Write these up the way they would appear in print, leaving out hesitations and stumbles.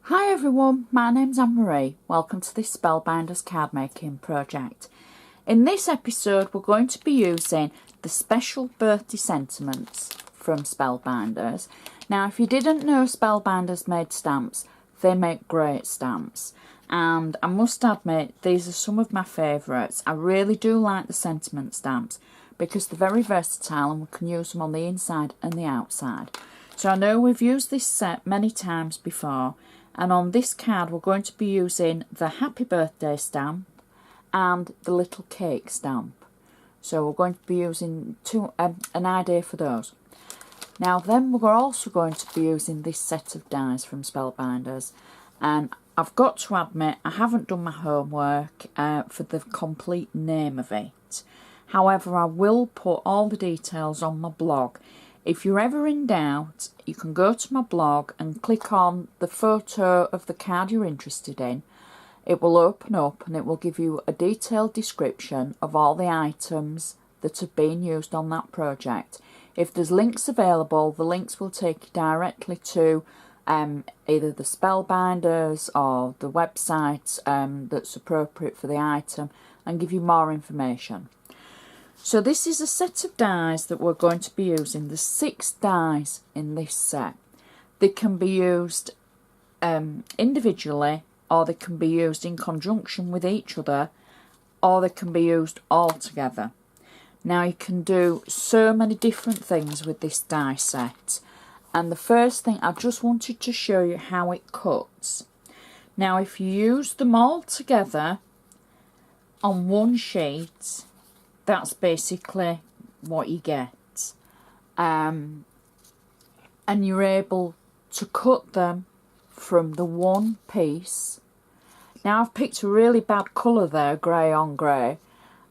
Hi everyone, my name's Anne-Marie. Welcome to this Spellbinders card making project. In this episode we're going to be using the special birthday sentiments from Spellbinders. Now if you didn't know Spellbinders made stamps, they make great stamps. And I must admit these are some of my favourites. I really do like the sentiment stamps because they're very versatile and we can use them on the inside and the outside. So I know we've used this set many times before. And on this card we're going to be using the happy birthday stamp and the little cake stamp. So we're going to be using an idea for those. Now then we're also going to be using this set of dies from Spellbinders. And I've got to admit I haven't done my homework for the complete name of it. However, I will put all the details on my blog. If you're ever in doubt, you can go to my blog and click on the photo of the card you're interested in. It will open up and it will give you a detailed description of all the items that have been used on that project. If there's links available, the links will take you directly to either the Spellbinders or the website that's appropriate for the item and give you more information. So this is a set of dies that we're going to be using. There's 6 dies in this set. They can be used individually, or they can be used in conjunction with each other, or they can be used all together. Now you can do so many different things with this die set. And the first thing, I just wanted to show you how it cuts. Now if you use them all together on one sheet, that's basically what you get. And you're able to cut them from the one piece. Now I've picked a really bad colour there, grey on grey,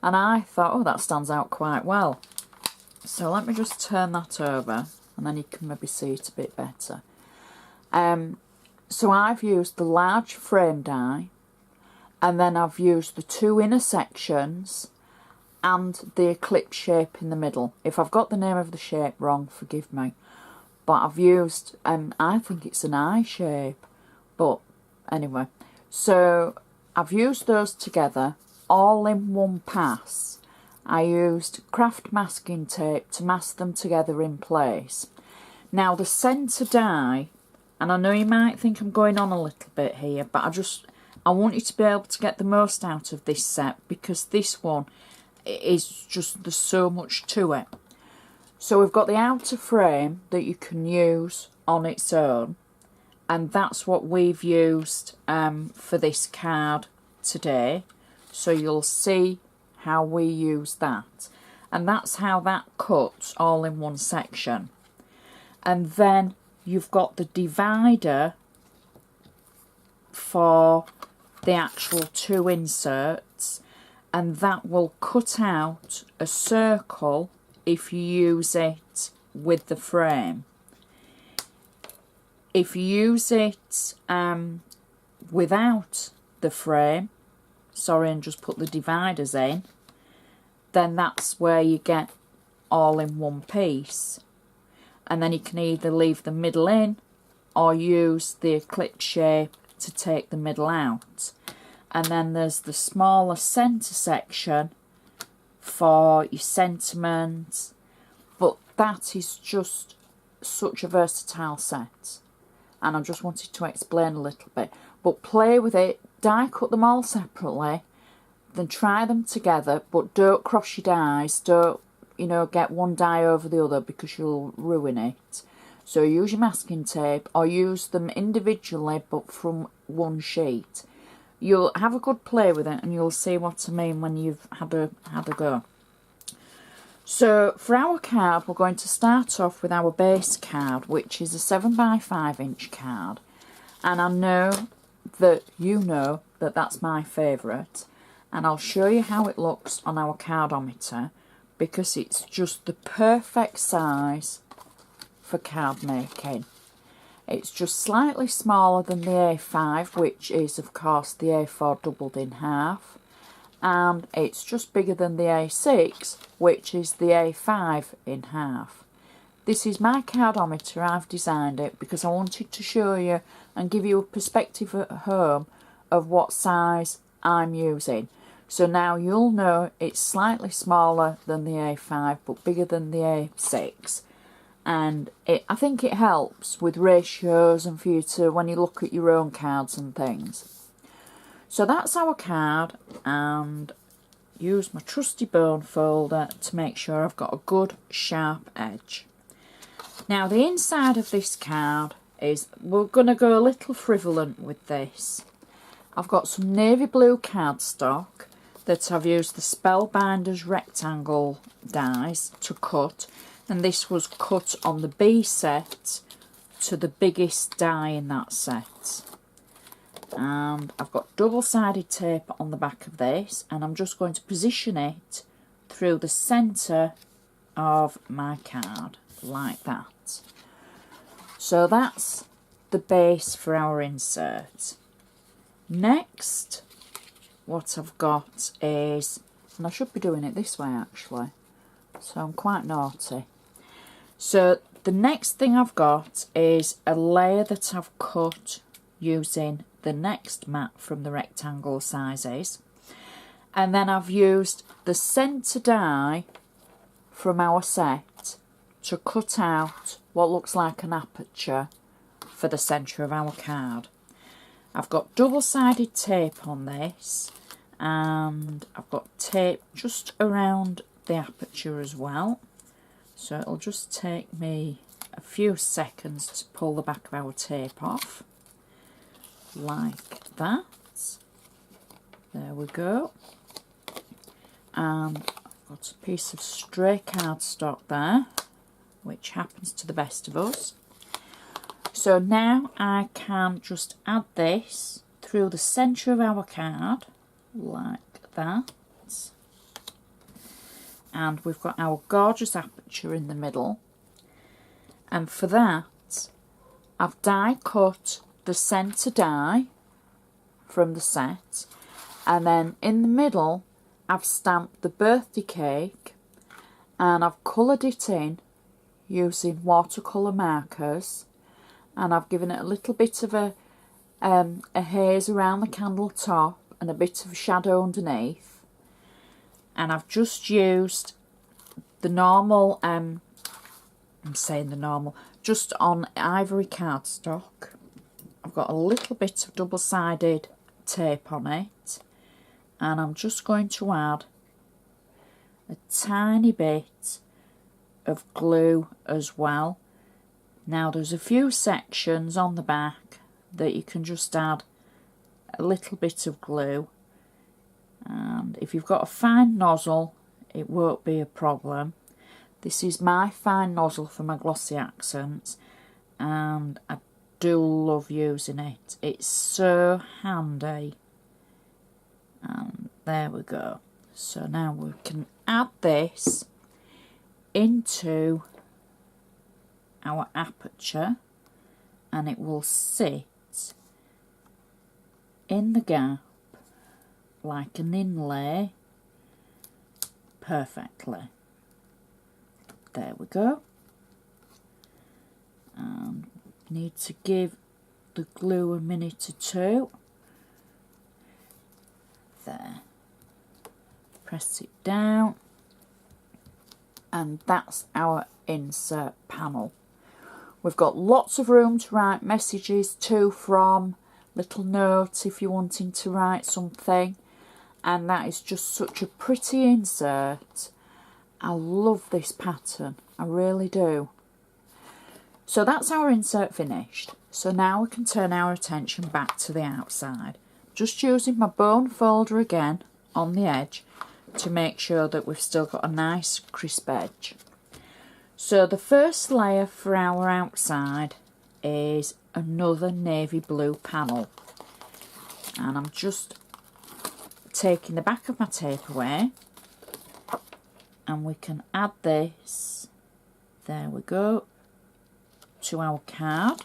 and I thought, oh, that stands out quite well. So let me just turn that over and then you can maybe see it a bit better. So I've used the large frame die, and then I've used the 2 inner sections and the eclipse shape in the middle. If I've got the name of the shape wrong, forgive me. But I've used, I think it's an eye shape. But anyway, so I've used those together all in one pass. I used craft masking tape to mask them together in place. Now the centre die, and I know you might think I'm going on a little bit here, but I want you to be able to get the most out of this set because this one is just, there's so much to it. So we've got the outer frame that you can use on its own, and that's what we've used for this card today. So you'll see how we use that, and that's how that cuts all in one section. And then you've got the divider for the actual 2 inserts, and that will cut out a circle if you use it with the frame. If you use it without the frame, and just put the dividers in, then that's where you get all in one piece. And then you can either leave the middle in or use the eclipse shape to take the middle out. And then there's the smaller centre section for your sentiments. But that is just such a versatile set. And I just wanted to explain a little bit. But play with it, die cut them all separately, then try them together, but don't cross your dies. Don't, get one die over the other because you'll ruin it. So use your masking tape or use them individually but from one sheet. You'll have a good play with it and you'll see what I mean when you've had a go. So for our card we're going to start off with our base card, which is a 7x5 inch card. And I know that you know that that's my favourite. And I'll show you how it looks on our cardometer because it's just the perfect size for card making. It's just slightly smaller than the A5, which is of course the A4 doubled in half, and it's just bigger than the A6, which is the A5 in half. This is my cardometer. I've designed it because I wanted to show you and give you a perspective at home of what size I'm using. So now you'll know it's slightly smaller than the A5 but bigger than the A6. And I think it helps with ratios and for you to, when you look at your own cards and things. So that's our card, and use my trusty bone folder to make sure I've got a good sharp edge. Now the inside of this card is, we're going to go a little frivolent with this. I've got some navy blue cardstock that I've used the Spellbinders rectangle dies to cut, and this was cut on the B set to the biggest die in that set. And I've got double-sided tape on the back of this, and I'm just going to position it through the centre of my card like that. So that's the base for our insert. Next, what I've got is, and I should be doing it this way actually, so I'm quite naughty. So the next thing I've got is a layer that I've cut using the next mat from the rectangle sizes, and then I've used the centre die from our set to cut out what looks like an aperture for the centre of our card. I've got double-sided tape on this, and I've got tape just around the aperture as well, so it'll just take me a few seconds to pull the back of our tape off like that. There we go. And I've got a piece of stray cardstock there, which happens to the best of us. So now I can just add this through the centre of our card like that, and we've got our gorgeous aperture in the middle, and for that I've die cut the centre die from the set, and then in the middle I've stamped the birthday cake, and I've coloured it in using watercolour markers, and I've given it a little bit of a haze around the candle top and a bit of shadow underneath, and I've just used the normal, I'm saying the normal, just on ivory cardstock. I've got a little bit of double-sided tape on it, and I'm just going to add a tiny bit of glue as well. Now there's a few sections on the back that you can just add a little bit of glue, and if you've got a fine nozzle it won't be a problem. This is my fine nozzle for my glossy accents, and I do love using it. It's so handy. And there we go. So now we can add this into our aperture, and it will sit in the gap like an inlay perfectly. There we go. And need to give the glue a minute or two. There. Press it down, and that's our insert panel. We've got lots of room to write messages to from, little notes if you're wanting to write something, and that is just such a pretty insert. I love this pattern, I really do. So that's our insert finished. So now we can turn our attention back to the outside. Just using my bone folder again on the edge to make sure that we've still got a nice crisp edge. So the first layer for our outside is another navy blue panel, and I'm just taking the back of my tape away, and we can add this, there we go, to our card.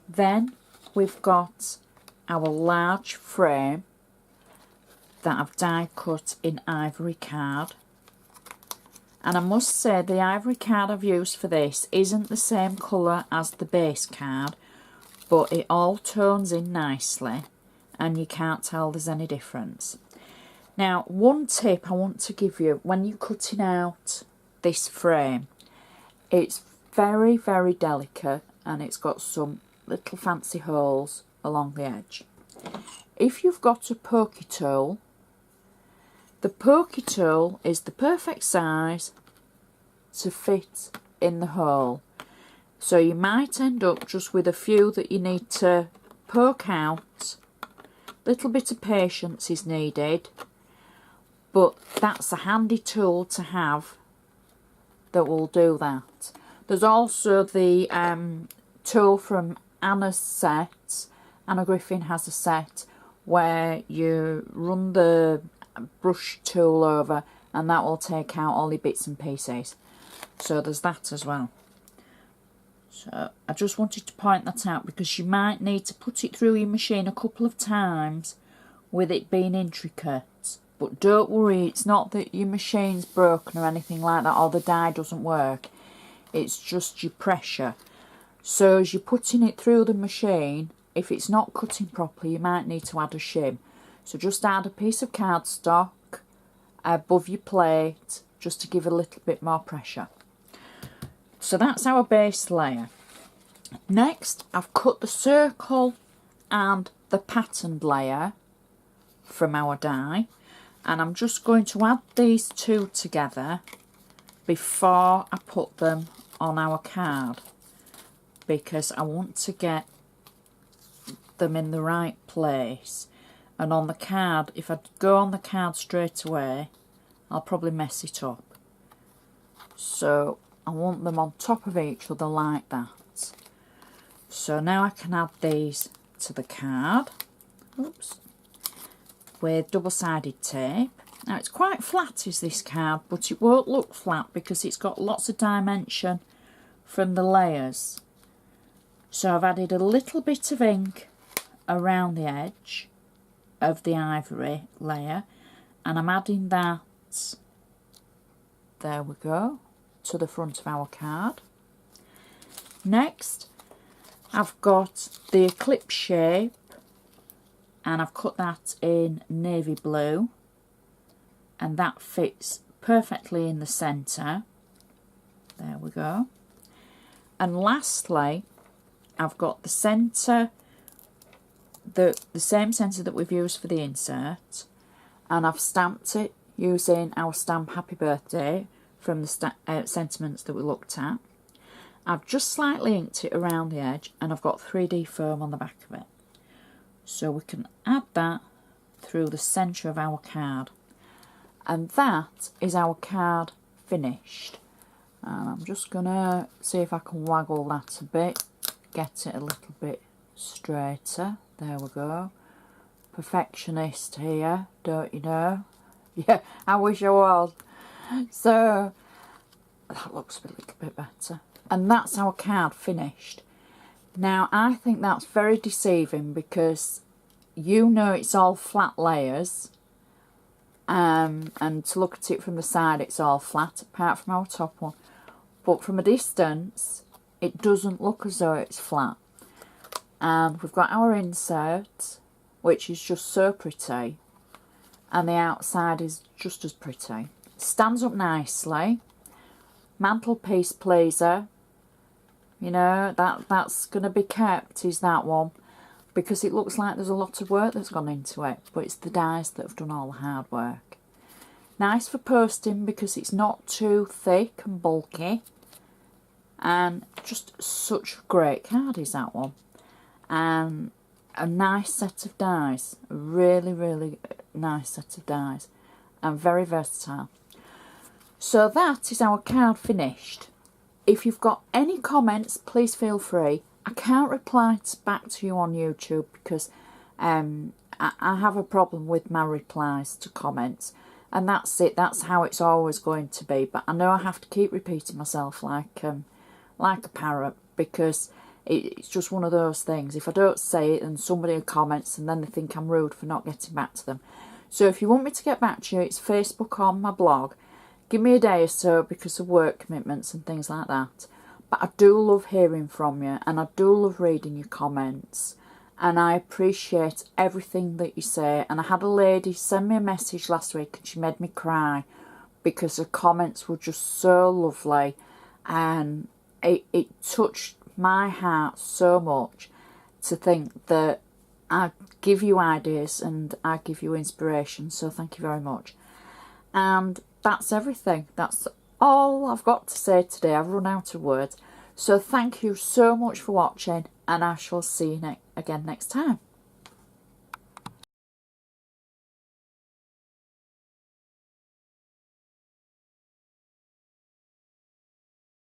Then we've got our large frame that I've die cut in ivory card, And I must say the ivory card I've used for this isn't the same colour as the base card, but it all tones in nicely and you can't tell there's any difference. Now, one tip I want to give you when you're cutting out this frame, it's very, very delicate and it's got some little fancy holes along the edge. If you've got a pokey tool, the pokey tool is the perfect size to fit in the hole. So you might end up just with a few that you need to poke out. A little bit of patience is needed, but that's a handy tool to have that will do that. There's also the tool from Anna's set. Anna Griffin has a set where you run the brush tool over and that will take out all the bits and pieces. So there's that as well. So I just wanted to point that out because you might need to put it through your machine a couple of times with it being intricate. But don't worry, it's not that your machine's broken or anything like that, or the die doesn't work. It's just your pressure. So as you're putting it through the machine, if it's not cutting properly, you might need to add a shim. So just add a piece of cardstock above your plate just to give a little bit more pressure. So that's our base layer. Next, I've cut the circle and the patterned layer from our die. And I'm just going to add these two together before I put them on our card, because I want to get them in the right place. And on the card, if I go on the card straight away, I'll probably mess it up. So I want them on top of each other like that. So now I can add these to the card. Oops. With double-sided tape. Now it's quite flat is this card, but it won't look flat because it's got lots of dimension from the layers. So I've added a little bit of ink around the edge of the ivory layer, and I'm adding that, there we go, to the front of our card. Next I've got the eclipse shape, and I've cut that in navy blue, and that fits perfectly in the centre. There we go. And lastly, I've got the centre, the same centre that we've used for the insert, and I've stamped it using our stamp Happy Birthday from the sentiments that we looked at. I've just slightly inked it around the edge, and I've got 3D foam on the back of it. So we can add that through the centre of our card. And that is our card finished. And I'm just going to see if I can waggle that a bit, get it a little bit straighter. There we go. Perfectionist here, don't you know? Yeah, I wish I was. So that looks a little bit better. And that's our card finished. Now, I think that's very deceiving because you know it's all flat layers, and to look at it from the side it's all flat, apart from our top one. But from a distance, it doesn't look as though it's flat. And we've got our insert, which is just so pretty, and the outside is just as pretty. Stands up nicely. Mantelpiece pleaser. You know, that's going to be kept, is that one, because it looks like there's a lot of work that's gone into it, but it's the dies that have done all the hard work. Nice for posting because it's not too thick and bulky, and just such a great card is that one. And a nice set of dies, a really, really nice set of dies, and very versatile. So that is our card finished. If you've got any comments, please feel free. I can't reply back to you on YouTube because I have a problem with my replies to comments. And that's it. That's how it's always going to be. But I know I have to keep repeating myself like a parrot, because it's just one of those things. If I don't say it, and somebody comments, and then they think I'm rude for not getting back to them. So if you want me to get back to you, it's Facebook on my blog. give me a day or so because of work commitments and things like that. But I do love hearing from you, and I do love reading your comments, and I appreciate everything that you say. And I had a lady send me a message last week and she made me cry because her comments were just so lovely, and it touched my heart so much to think that I give you ideas and I give you inspiration. So thank you very much. And that's everything. That's all I've got to say today. I've run out of words. So thank you so much for watching, and I shall see you again next time.